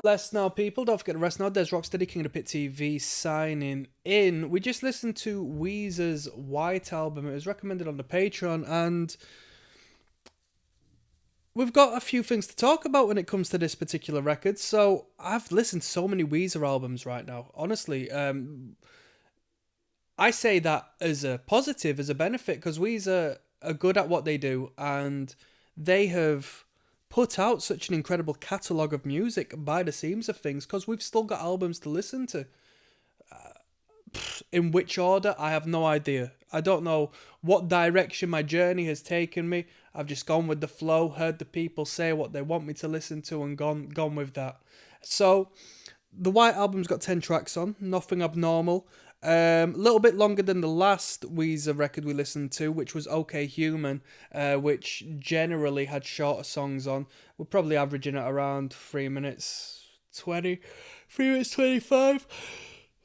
Less now, people. Don't forget to rest now. There's ROCKSTEADY, King of the Pit TV signing in. We just listened to Weezer's White album. It was recommended on the Patreon, and we've got a few things to talk about when it comes to this particular record. So I've listened to so many Weezer albums right now. Honestly, I say that as a positive, as a benefit, because Weezer are good at what they do, and they have put out such an incredible catalogue of music by the seams of things, because we've still got albums to listen to. In which order, I have no idea. I don't know what direction my journey has taken me. I've just gone with the flow, heard the people say what they want me to listen to, and gone with that. So, the White Album's got 10 tracks on, nothing abnormal. A little bit longer than the last Weezer record we listened to, which was OK Human, which generally had shorter songs on. We're probably averaging at around 3 minutes 20, 3 minutes 25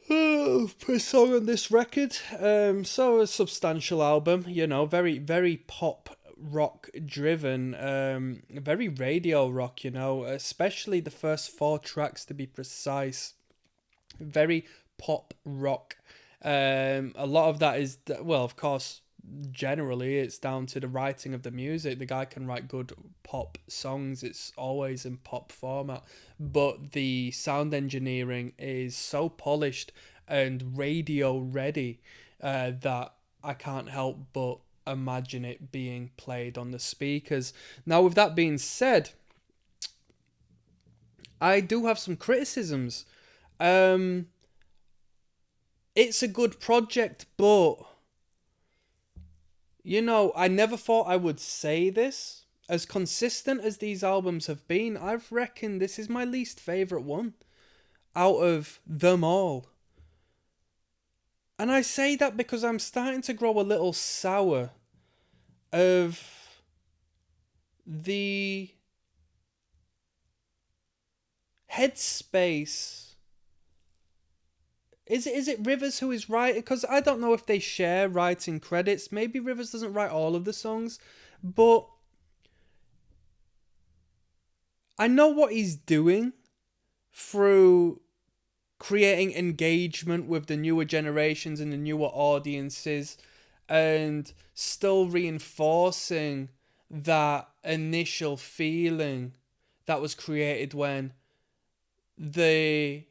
per song on this record. So a substantial album, you know, very, very pop rock driven, very radio rock, you know, especially the first 4 tracks to be precise. Very pop rock. A lot of that is, well, of course, generally it's down to the writing of the music. The guy can write good pop songs. It's always in pop format, but the sound engineering is so polished and radio ready that I can't help but imagine it being played on the speakers. Now, with that being said, I do have some criticisms. It's a good project, but, you know, I never thought I would say this. As consistent as these albums have been, I reckon this is my least favourite one out of them all. And I say that because I'm starting to grow a little sour of the headspace. Is it Rivers who is writing? Because I don't know if they share writing credits. Maybe Rivers doesn't write all of the songs, but I know what he's doing through creating engagement with the newer generations and the newer audiences, and still reinforcing that initial feeling that was created when the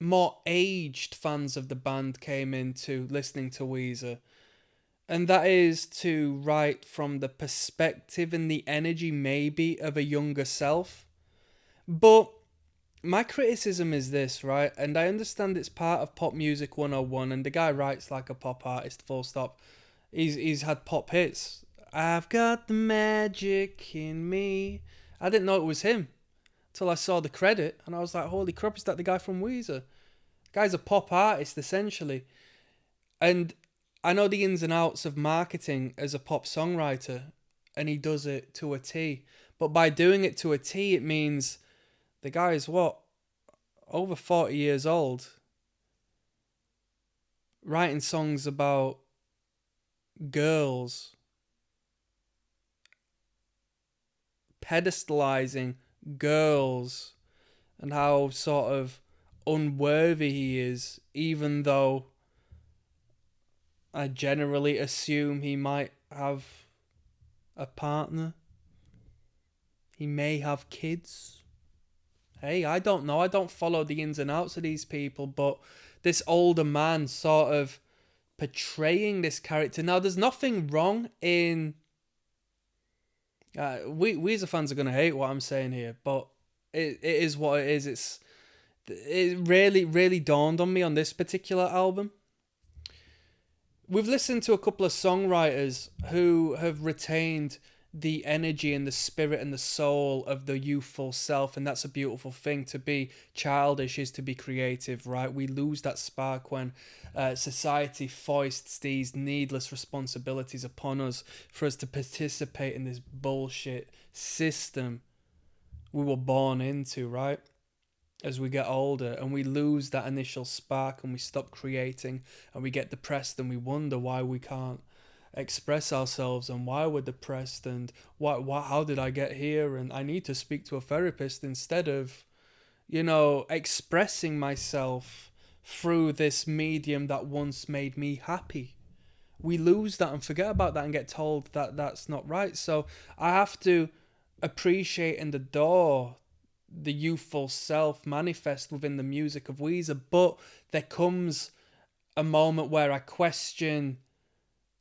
more aged fans of the band came into listening to Weezer. And that is to write from the perspective and the energy maybe of a younger self. But my criticism is this, right? And I understand it's part of Pop Music 101, and the guy writes like a pop artist, full stop. He's had pop hits. I've got the magic in me. I didn't know it was him till I saw the credit, and I was like, holy crap, is that the guy from Weezer? The guy's a pop artist, essentially. And I know the ins and outs of marketing as a pop songwriter, and he does it to a T. But by doing it to a T, it means the guy's, what, over 40 years old, writing songs about girls, pedestalizing girls, and how sort of unworthy he is, even though I generally assume he might have a partner. He may have kids. Hey, I don't know. I don't follow the ins and outs of these people, but this older man sort of portraying this character. Now, there's nothing wrong in... Weezer fans are going to hate what I'm saying here, but it is what it is. It really dawned on me on this particular album. We've listened to a couple of songwriters who have retained the energy and the spirit and the soul of the youthful self, and that's a beautiful thing. To be childish is to be creative, right? We lose that spark when society foists these needless responsibilities upon us for us to participate in this bullshit system we were born into, right? As we get older, and we lose that initial spark, and we stop creating, and we get depressed, and we wonder why we can't express ourselves, and why we're depressed, and how did I get here, and I need to speak to a therapist instead of, expressing myself through this medium that once made me happy. We lose that and forget about that and get told that that's not right. So I have to appreciate and adore the youthful self manifest within the music of Weezer, but there comes a moment where I question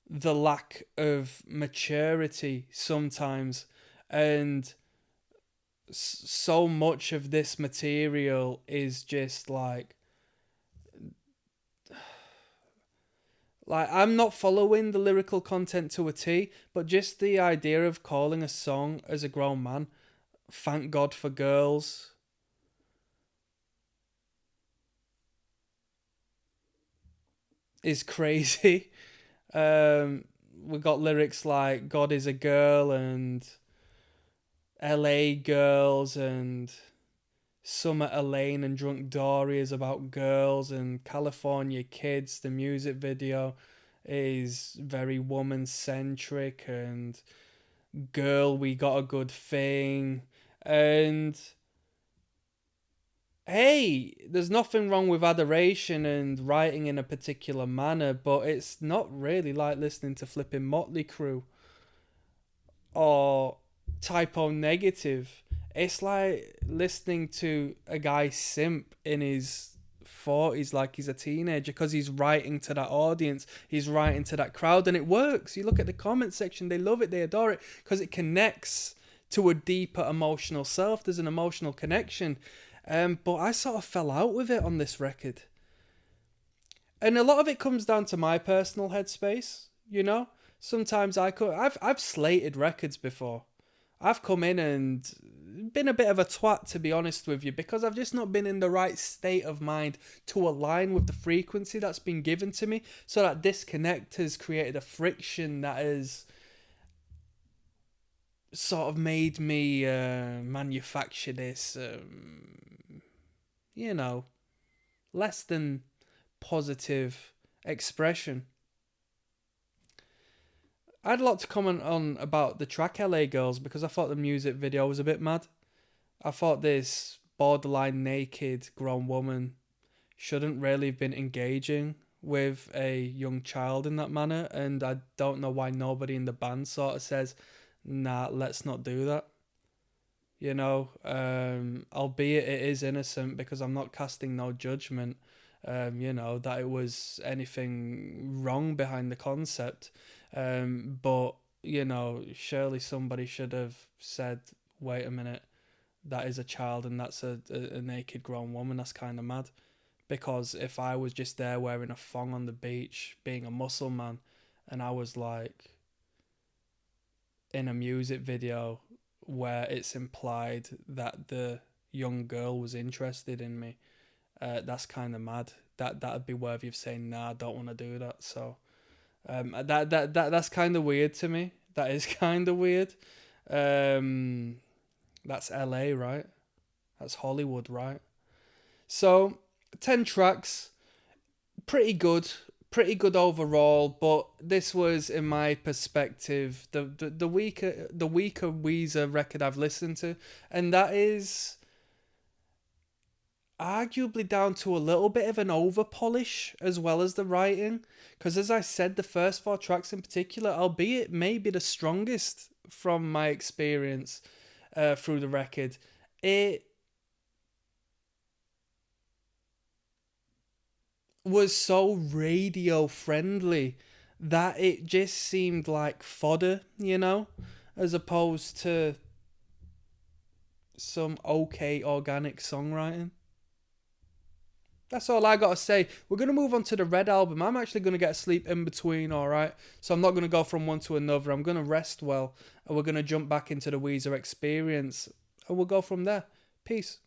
the lack of maturity sometimes, and so much of this material is just like I'm not following the lyrical content to a T, but just the idea of calling a song as a grown man, "Thank God for Girls," is crazy. We got lyrics like "God is a girl" and "LA girls" and "Summer Elaine" and "Drunk Dory" is about girls, and "California Kids," the music video, is very woman centric, and "Girl, We Got a Good Thing." And hey, there's nothing wrong with adoration and writing in a particular manner, but it's not really like listening to flipping Motley Crue or Typo Negative. It's like listening to a guy simp in his 40s like he's a teenager, because he's writing to that audience, he's writing to that crowd, and it works. You look at the comment section, they love it, they adore it, because it connects to a deeper emotional self. There's an emotional connection. But I sort of fell out with it on this record. And a lot of it comes down to my personal headspace. Sometimes I've slated records before. I've come in and been a bit of a twat, to be honest with you, because I've just not been in the right state of mind to align with the frequency that's been given to me. So that disconnect has created a friction that has sort of made me manufacture this, less than positive expression. I had a lot to comment on about the track "LA Girls" because I thought the music video was a bit mad. I thought this borderline naked grown woman shouldn't really have been engaging with a young child in that manner, and I don't know why nobody in the band sort of says, "Nah, let's not do that." Albeit it is innocent, because I'm not casting no judgment, that it was anything wrong behind the concept. But, surely somebody should have said, wait a minute, that is a child and that's a naked grown woman. That's kind of mad. Because if I was just there wearing a thong on the beach, being a muscle man, and I was like in a music video where it's implied that the young girl was interested in me, that's kind of mad. That'd be worthy of saying, nah, I don't want to do that. So that's kind of weird to me. That is kind of weird. That's LA, right? That's Hollywood, right? So 10 tracks, pretty good overall, but this was, in my perspective, the weaker Weezer record I've listened to, and that is arguably down to a little bit of an over polish as well as the writing, because as I said, the first 4 tracks in particular, albeit maybe the strongest from my experience through the record, it was so radio friendly that it just seemed like fodder, as opposed to some okay organic songwriting. That's all I gotta say. We're gonna move on to the Red album. I'm actually gonna get sleep in between, alright? So I'm not gonna go from one to another. I'm gonna rest well, and we're gonna jump back into the Weezer experience, and we'll go from there. Peace.